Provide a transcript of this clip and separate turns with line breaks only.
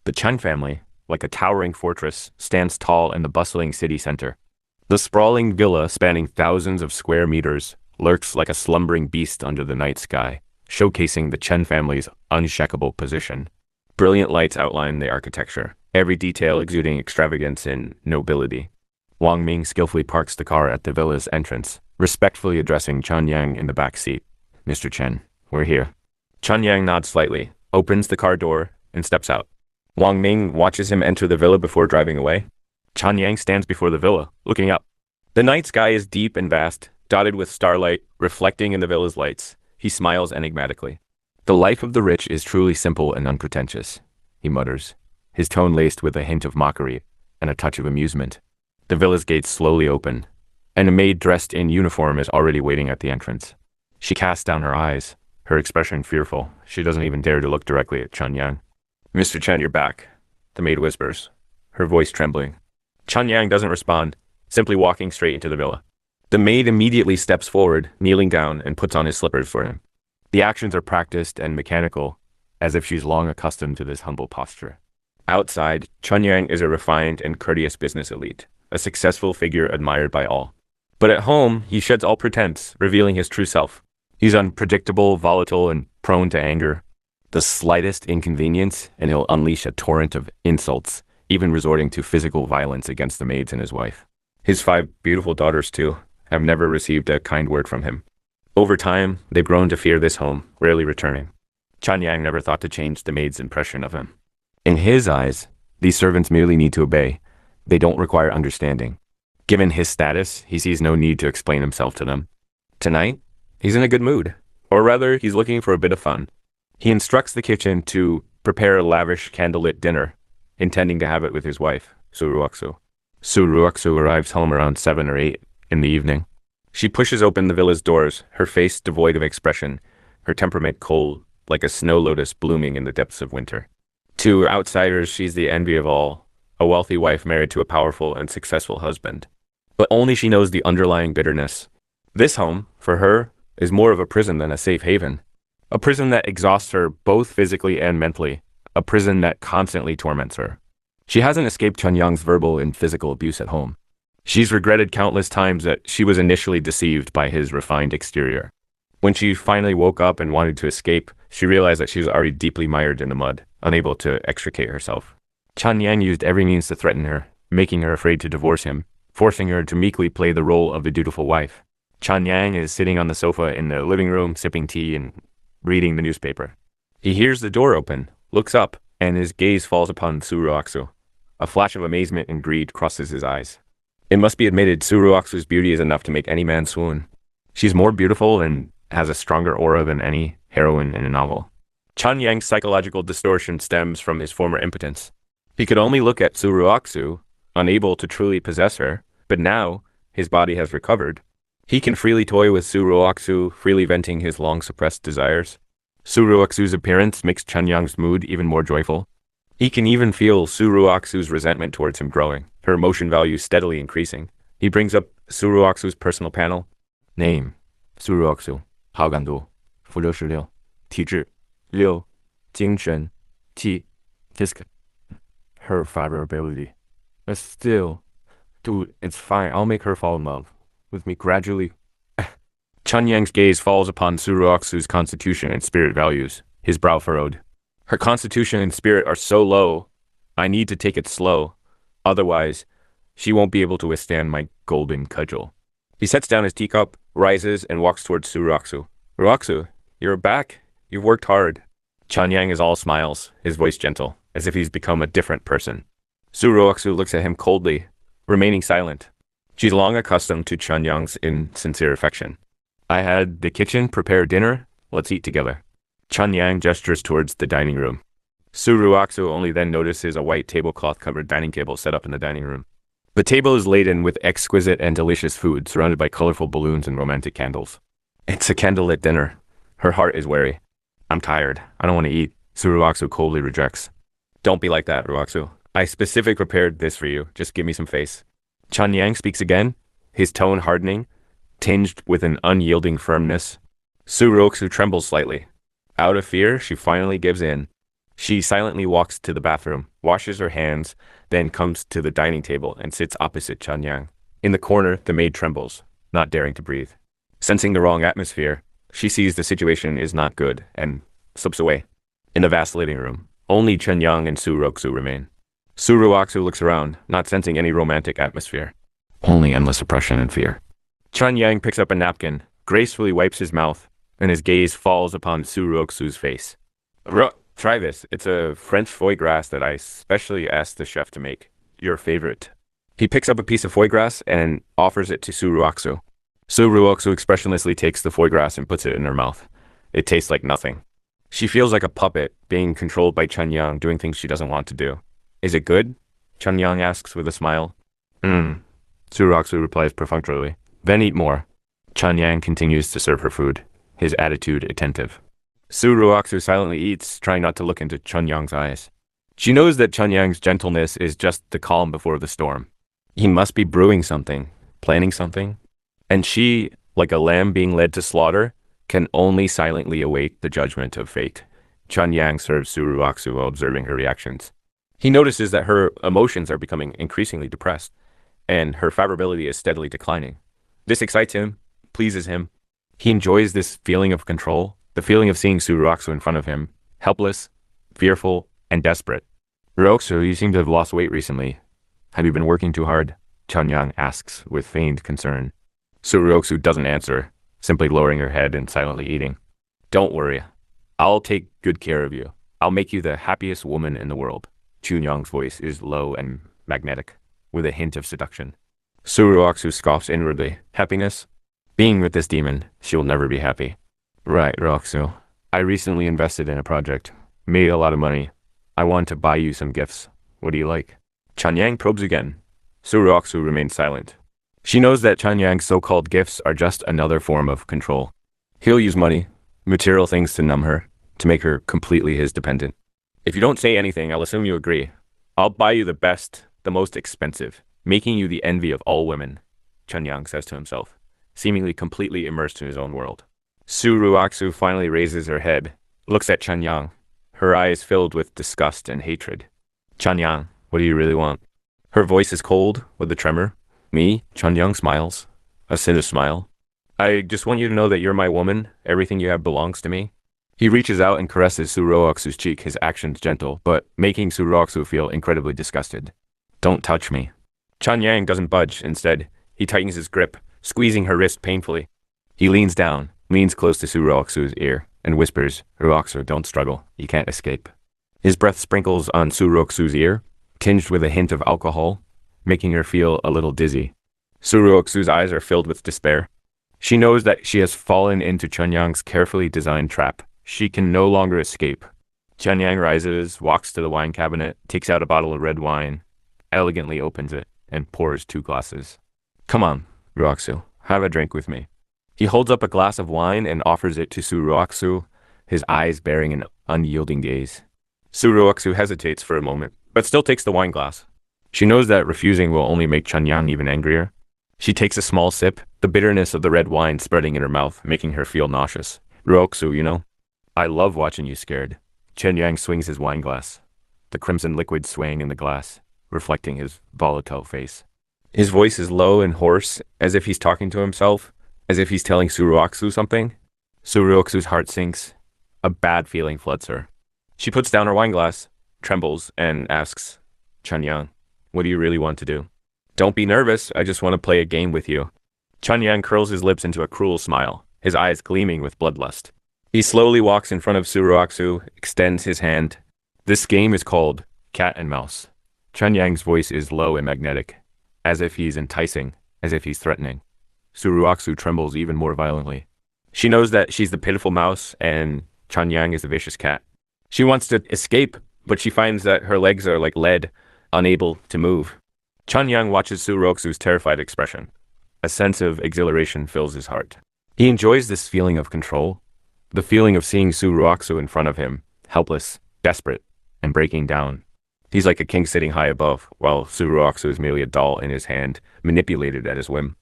The Chen family, like a towering fortress, stands tall in the bustling city center. The sprawling villa, spanning thousands of square meters, lurks like a slumbering beast under the night sky, showcasing the Chen family's unshakable position. Brilliant lights outline the architecture, every detail exuding extravagance and nobility. Wang Ming skillfully parks the car at the villa's entrance, respectfully addressing Chen Yang in the back seat. "Mr. Chen, we're here." Chen Yang nods slightly, opens the car door, and steps out. Wang Ming watches him enter the villa before driving away. Chen Yang stands before the villa, looking up. The night sky is deep and vast, dotted with starlight reflecting in the villa's lights. He smiles enigmatically. "The life of the rich is truly simple and unpretentious," he mutters, his tone laced with a hint of mockery and a touch of amusement. The villa's gates slowly open, and a maid dressed in uniform is already waiting at the entrance. She casts down her eyes, her expression fearful. She doesn't even dare to look directly at Chen Yang. "Mr. Chen, you're back," the maid whispers, her voice trembling. Chen Yang doesn't respond, simply walking straight into the villa. The maid immediately steps forward, kneeling down, and puts on his slippers for him. The actions are practiced and mechanical, as if she's long accustomed to this humble posture. Outside, Chen Yang is a refined and courteous business elite, a successful figure admired by all. But at home, he sheds all pretense, revealing his true self. He's unpredictable, volatile, and prone to anger. The slightest inconvenience, and he'll unleash a torrent of insults, even resorting to physical violence against the maids and his wife. His 5 beautiful daughters, too, have never received a kind word from him. Over time, they've grown to fear this home, rarely returning. Chen Yang never thought to change the maid's impression of him. In his eyes, these servants merely need to obey. They don't require understanding. Given his status, he sees no need to explain himself to them. Tonight, he's in a good mood. Or rather, he's looking for a bit of fun. He instructs the kitchen to prepare a lavish candlelit dinner, intending to have it with his wife, Su Ruoxu. Su Ruoxu arrives home around 7 or 8 in the evening. She pushes open the villa's doors, her face devoid of expression, her temperament cold, like a snow lotus blooming in the depths of winter. To outsiders, she's the envy of all, a wealthy wife married to a powerful and successful husband. But only she knows the underlying bitterness. This home, for her, is more of a prison than a safe haven. A prison that exhausts her both physically and mentally. A prison that constantly torments her. She hasn't escaped Chen Yang's verbal and physical abuse at home. She's regretted countless times that she was initially deceived by his refined exterior. When she finally woke up and wanted to escape, she realized that she was already deeply mired in the mud, unable to extricate herself. Chen Yang used every means to threaten her, making her afraid to divorce him, forcing her to meekly play the role of the dutiful wife. Chen Yang is sitting on the sofa in the living room, sipping tea and reading the newspaper. He hears the door open, looks up, and his gaze falls upon Su Ruoxu. A flash of amazement and greed crosses his eyes. It must be admitted, Su Ruoxu's beauty is enough to make any man swoon. She's more beautiful and has a stronger aura than any heroine in a novel. Chen Yang's psychological distortion stems from his former impotence. He could only look at Su Ruoxu, unable to truly possess her, but now his body has recovered. He can freely toy with Su Ruoxu, freely venting his long-suppressed desires. Su Ruoxu's appearance makes Chen Yang's mood even more joyful. He can even feel Su Ruoxu's resentment towards him growing, her emotion value steadily increasing. He brings up Su Ruoxu's personal panel. Name, Su Ruoxu, 好感度 16 体质 6 精神 7 disc. Her favorability. But still, dude, it's fine. I'll make her fall in love with me gradually. Chen Yang's gaze falls upon Su Ruoxu's constitution and spirit values, his brow furrowed. Her constitution and spirit are so low, I need to take it slow. Otherwise, she won't be able to withstand my golden cudgel. He sets down his teacup, rises, and walks towards Su Ruoxu. Ruoxu, you're back. You've worked hard. Chen Yang is all smiles, his voice gentle, as if he's become a different person. Su Ruoxu looks at him coldly, remaining silent. She's long accustomed to Chen Yang's insincere affection. I had the kitchen prepare dinner. Let's eat together. Chen Yang gestures towards the dining room. Su Ruoxu only then notices a white tablecloth-covered dining table set up in the dining room. The table is laden with exquisite and delicious food, surrounded by colorful balloons and romantic candles. It's a candlelit dinner. Her heart is wary. I'm tired. I don't want to eat. Su Ruoxu coldly rejects. Don't be like that, Ruoxu. I specifically prepared this for you. Just give me some face. Chen Yang speaks again, his tone hardening, tinged with an unyielding firmness. Su Ruoxu trembles slightly. Out of fear, she finally gives in. She silently walks to the bathroom, washes her hands, then comes to the dining table and sits opposite Chanyang. In the corner, the maid trembles, not daring to breathe. Sensing the wrong atmosphere, she sees the situation is not good and slips away. In the vast living room, only Chanyang and Su Roksu remain. Su Ruoksu looks around, not sensing any romantic atmosphere. Only endless oppression and fear. Chanyang picks up a napkin, gracefully wipes his mouth, and his gaze falls upon Su Ruoksu's face. Try this. It's a French foie gras that I specially asked the chef to make. Your favorite. He picks up a piece of foie gras and offers it to Su Ruoksu. Su Ruoksu expressionlessly takes the foie gras and puts it in her mouth. It tastes like nothing. She feels like a puppet, being controlled by Chanyang, doing things she doesn't want to do. Is it good? Chanyang asks with a smile. Su Ruoksu replies perfunctorily. Then eat more. Chanyang continues to serve her food, his attitude attentive. Su Ruoksu silently eats, trying not to look into Chanyang's eyes. She knows that Chanyang's gentleness is just the calm before the storm. He must be brewing something, planning something. And she, like a lamb being led to slaughter, can only silently await the judgment of fate. Chanyang serves Su Ruoksu while observing her reactions. He notices that her emotions are becoming increasingly depressed, and her favorability is steadily declining. This excites him, pleases him. He enjoys this feeling of control, the feeling of seeing Su Ruoksu in front of him, helpless, fearful, and desperate. Ruoksu, you seem to have lost weight recently. Have you been working too hard? Chanyang asks with feigned concern. Su Ruoksu doesn't answer, simply lowering her head and silently eating. Don't worry. I'll take good care of you. I'll make you the happiest woman in the world. Chanyang's voice is low and magnetic, with a hint of seduction. Su Ruoksu scoffs inwardly. Happiness? Being with this demon, she'll never be happy. Right, Ruoksu. I recently invested in a project. Made a lot of money. I want to buy you some gifts. What do you like? Chanyang probes again. Su Ruoksu remains silent. She knows that Chanyang's so-called gifts are just another form of control. He'll use money, material things to numb her, to make her completely his dependent. If you don't say anything, I'll assume you agree. I'll buy you the best, the most expensive, making you the envy of all women, Chanyang says to himself, seemingly completely immersed in his own world. Su Ruoksu finally raises her head, looks at Chanyang, her eyes filled with disgust and hatred. Chanyang, what do you really want? Her voice is cold, with a tremor. Me? Chanyang smiles. A sinister smile. I just want you to know that you're my woman. Everything you have belongs to me. He reaches out and caresses Su Ruoksu's cheek, his actions gentle, but making Su Ruoksu feel incredibly disgusted. Don't touch me. Chanyang doesn't budge. Instead, he tightens his grip, squeezing her wrist painfully. He leans down, leans close to Su Ruoksu's ear, and whispers, Ruoksu, don't struggle. You can't escape. His breath sprinkles on Su Ruoksu's ear, tinged with a hint of alcohol, making her feel a little dizzy. Su Ruoksu's eyes are filled with despair. She knows that she has fallen into Chanyang's carefully designed trap. She can no longer escape. Chanyang rises, walks to the wine cabinet, takes out a bottle of red wine, elegantly opens it, and pours 2 glasses. Come on, Ruoksu, have a drink with me. He holds up a glass of wine and offers it to Su Ruoksu, his eyes bearing an unyielding gaze. Su Ruoksu hesitates for a moment, but still takes the wine glass. She knows that refusing will only make Chanyang even angrier. She takes a small sip, the bitterness of the red wine spreading in her mouth, making her feel nauseous. Ruoksu, you know, I love watching you scared. Chanyang swings his wine glass, the crimson liquid swaying in the glass, reflecting his volatile face. His voice is low and hoarse, as if he's talking to himself, as if he's telling Su Ruoksu something. Su Ruoksu's heart sinks. A bad feeling floods her. She puts down her wine glass, trembles, and asks, Chanyang, what do you really want to do? Don't be nervous, I just want to play a game with you. Chanyang curls his lips into a cruel smile, his eyes gleaming with bloodlust. He slowly walks in front of Su Ruoksu, extends his hand. This game is called Cat and Mouse. Chanyang's voice is low and magnetic, as if he's enticing, as if he's threatening. Su Ruoksu trembles even more violently. She knows that she's the pitiful mouse and Chanyang is the vicious cat. She wants to escape, but she finds that her legs are like lead, unable to move. Chanyang watches Su Ruoksu's terrified expression. A sense of exhilaration fills his heart. He enjoys this feeling of control, the feeling of seeing Su Ruoksu in front of him, helpless, desperate, and breaking down. He's like a king sitting high above, while Su Ruoksu is merely a doll in his hand, manipulated at his whim.